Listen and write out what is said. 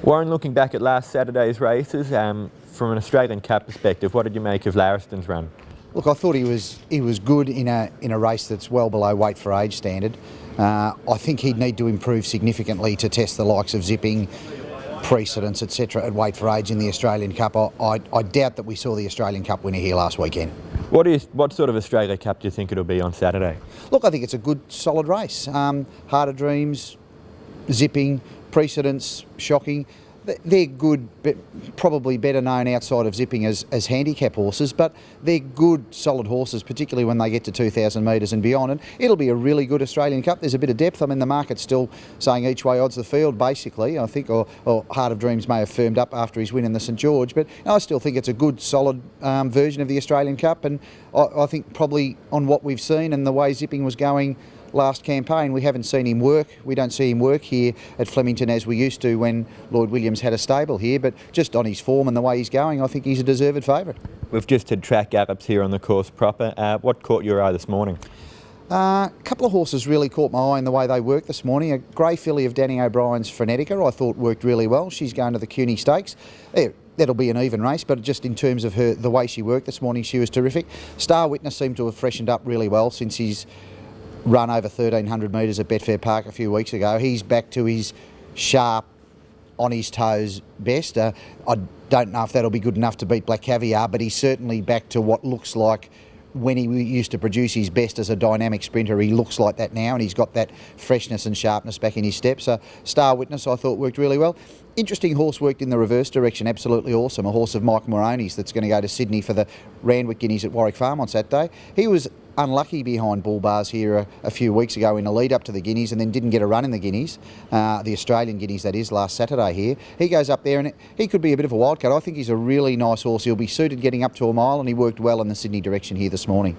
Warren, looking back at last Saturday's races, from an Australian Cup perspective, what did you make of Lariston's run? Look, I thought he was good in a race that's well below weight for age standard. I think he'd need to improve significantly to test the likes of Zipping, Precedence, etc. at weight for age in the Australian Cup. I doubt that we saw the Australian Cup winner here last weekend. What sort of Australia Cup do you think it'll be on Saturday? Look, I think it's a good, solid race. Heart of Dreams, Zipping, Precedence, Shocking. They're good, but probably better known outside of Zipping as handicap horses, but they're good, solid horses, particularly when they get to 2,000 metres and beyond. And it'll be a really good Australian Cup. There's a bit of depth. I mean, the market's still saying each way odds the field, basically, I think, or Heart of Dreams may have firmed up after his win in the St George, but I still think it's a good, solid version of the Australian Cup. And I think probably on what we've seen and the way Zipping was going last campaign, we haven't seen him work. We don't see him work here at Flemington as we used to when Lloyd Williams had a stable here, but just on his form and the way he's going, I think he's a deserved favourite. We've just had track gallops here on the course proper. What caught your eye this morning? A couple of horses really caught my eye in the way they worked this morning. A grey filly of Danny O'Brien's Frenetica I thought worked really well. She's going to the CUNY Stakes. That'll be an even race, but just in terms of the way she worked this morning, she was terrific. Star Witness seemed to have freshened up really well since he's run over 1,300 metres at Betfair Park a few weeks ago. He's back to his sharp, on his toes best. I don't know if that'll be good enough to beat Black Caviar, but he's certainly back to what looks like when he used to produce his best as a dynamic sprinter. He looks like that now, and he's got that freshness and sharpness back in his steps. Star Witness I thought worked really well. Interesting horse worked in the reverse direction, absolutely awesome. A horse of Mike Moroney's that's going to go to Sydney for the Randwick Guineas at Warwick Farm on Saturday. He was unlucky behind Bull Bars here a few weeks ago in a lead up to the Guineas, and then didn't get a run in the Guineas, the Australian Guineas that is, last Saturday here. He goes up there and he could be a bit of a wildcat. I think he's a really nice horse. He'll be suited getting up to a mile, and he worked well in the Sydney direction here this morning.